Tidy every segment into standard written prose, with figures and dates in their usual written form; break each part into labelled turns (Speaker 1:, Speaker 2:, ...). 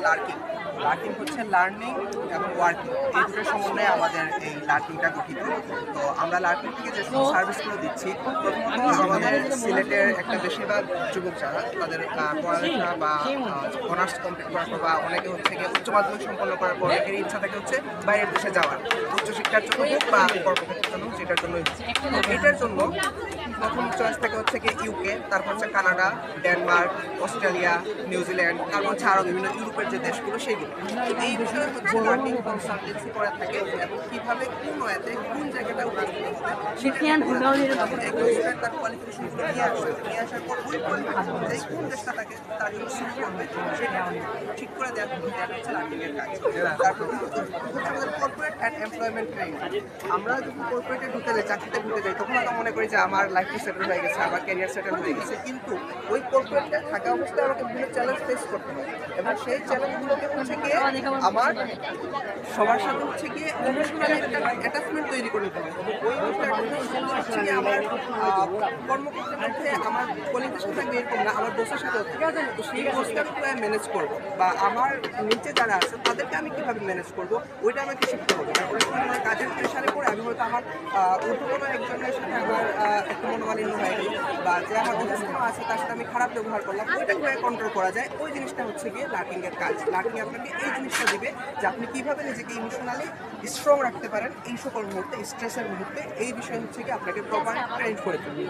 Speaker 1: Lurking. Lurking হচ্ছে learning এবং working, এই দুটোর সমন্বয়ে আমাদের এই লার্কিংটা গঠিত। তো আমরা লার্কিং থেকে যে সার্ভিসগুলো দিচ্ছি, প্রথমত আমাদের সিলেটের একটা বেশিরভাগ যুবক যারা তাদের পড়ালেখা বা অনার্স কমপ্লিট করার পর বা অনেকে হচ্ছে গিয়ে উচ্চ মাধ্যমিক সম্পন্ন করার পর অনেকের ইচ্ছা থাকে হচ্ছে বাইরের দেশে যাওয়ার, উচ্চশিক্ষার জন্য হোক বা কর্মক্ষেত্রের জন্য, যেটার জন্য এটার জন্য প্রথম চয়েস থাকে হচ্ছে গিয়ে ইউকে, তারপর হচ্ছে কানাডা, ডেনমার্ক, অস্ট্রেলিয়া, নিউজিল্যান্ড, তারপর হচ্ছে আরও বিভিন্ন ইউরোপের যে দেশগুলো সেইগুলো। এই বিষয়ে হচ্ছে লার্নিং কনসালটেন্সি করে থাকে এবং কীভাবে কোন ওয়েতে কোন জায়গাটা তার কোয়ালিফিকেশনগুলো নিয়ে আসার পর ওই কোয়ালিফিকেশন অনুযায়ী কোন দেশটা তাকে তার জন্য সুট করবে সেটা ঠিক করে দেওয়া হচ্ছে লার্নিংয়ের কাজ। তারপর আমাদের কর্পোরেট অ্যান্ড এমপ্লয়মেন্ট ট্রেনিং। আমরা যখন কর্পোরেটে ঢুকে যাই, চাকরিতে ঢুকে যাই, তখন আমরা মনে করি যে আমার লাইফটা সেটেল হয়ে গেছে, আমার ক্যারিয়ার সেটেল হয়ে গেছে, কিন্তু ওই কর্পোরেটে থাকা অবস্থায় আমাকে বিভিন্ন চ্যালেঞ্জ ফেস করতে হয় এবং সেই চ্যালেঞ্জগুলোকে হচ্ছে গিয়ে আমার সবার সাথে হচ্ছে গিয়ে ইমোশনাল একটা অ্যাটাচমেন্ট তৈরি করে নিতে হবে। ওই ইমোশনাল হচ্ছে গিয়ে আমার কর্মক্ষেত্রের মধ্যে আমার কলিগদের সাথে থাকবে এরকম না, আমার বসের সাথে হচ্ছে। তো সেই বসকে আমি কীভাবে ম্যানেজ করবো বা আমার নিচে যারা আছে তাদেরকে আমি কীভাবে ম্যানেজ করবো, ওইটা আমাকে শিখতে হবে। অনেক সময় আমার কাজের প্রেশারে পড়ে আমি হয়তো আমার ঊর্ধ্বতন একজনের সাথে আমার একটু মনোমালিন্য হয়ে গেল বা যে আমার অধস্তন আছে তার সাথে আমি খারাপ ব্যবহার করলাম, ওইটা কীভাবে কন্ট্রোল করা যায়, ওই জিনিসটা হচ্ছে গিয়ে লার্নিংয়ের কাজ। লার্নিং আপনাকে এই জিনিসটা দিবে যে আপনি কীভাবে নিজেকে ইমোশনালি স্ট্রং রাখতে পারেন এই সকল মুহূর্তে, স্ট্রেসের মুহূর্তে। এই বিষয়ে হচ্ছে গিয়ে আপনাকে প্রপার ট্রেন করে তুলবে।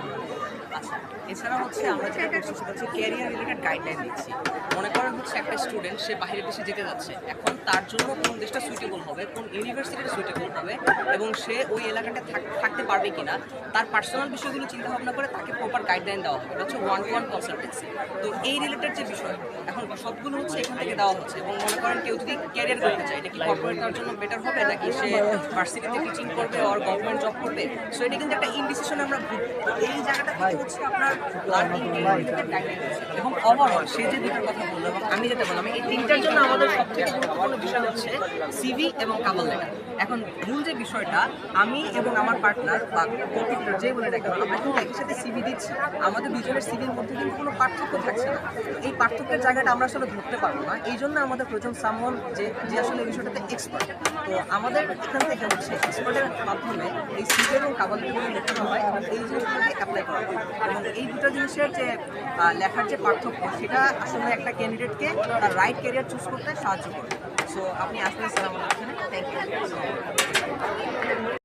Speaker 2: আচ্ছা, এছাড়া হচ্ছে আমরা যেটা করছি সেটা হচ্ছে ক্যারিয়ার রিলেটেড গাইডলাইন দিচ্ছি। মনে করেন হচ্ছে একটা স্টুডেন্ট সে বাইরের দেশে যেতে যাচ্ছে, এখন তার জন্য কোন দেশটা সুইটেবল হবে, কোন ইউনিভার্সিটিটা সুইটেবল হবে এবং সে ওই এলাকাটা থাকতে পারবে কিনা, তার পার্সোনাল বিষয়গুলো চিন্তা ভাবনা করে তাকে প্রপার গাইডলাইন দেওয়া হবে। এটা হচ্ছে ওয়ান টু ওয়ান কনসালটেন্সি। তো এই রিলেটেড যে বিষয় এখন সবগুলো হচ্ছে এখান থেকে দেওয়া হচ্ছে। এবং মনে করেন কেউ যদি ক্যারিয়ার করতে চায়, এটা কি কর্পোরেট তার জন্য বেটার হবে নাকি সে ভার্সিটিতে টিচিং করবে আর গভর্নমেন্ট জব করবে, সো এটা কিন্তু একটা ইনডিসিশনে আমরা ভুগি। তো এই জায়গাটা থেকে হচ্ছে আপনার লার্নিং রিলেটেড গাইডলাইন আছে এবং ওভারঅল সে যে দুটোর কথা বললো এবং আমি যেটা বললাম, এই তিনটার জন্য আমাদের সবথেকে গুরুত্বপূর্ণ বিষয় হচ্ছে সিভি এবং কাভার লেটার। এখন মূল যে বিষয়টা, আমি এবং আমার পার্টনার বা কম্পিউটার যে বলে রাখেন, আমরা কিন্তু একই সাথে সিভি দিচ্ছি, আমাদের দুজনের সিভির মধ্যে কিন্তু কোনো পার্থক্য থাকছে না। এই পার্থক্যের জায়গাটা আমরা আসলে ধরতে পারবো না, এই জন্য আমাদের প্রয়োজন সামন যে যে আসলে এই বিষয়টাতে এক্সপার্ট। তো আমাদের এখান থেকে হচ্ছে এক্সপার্টের মাধ্যমে এই সিভি এবং কাভার লেটারগুলো লিখতে হয় এবং এই জিনিসগুলোকে অ্যাপ্লাই করা হয়। এবং এই দুটো জিনিসের যে লেখার যে পার্থক্য, সেটা আসলে একটা ক্যান্ডিডেটকে তার রাইট ক্যারিয়ার চুজ করতে সাহায্য করে। সো আপনি আসবেন স্যার আমাদের এখানে। Thank you.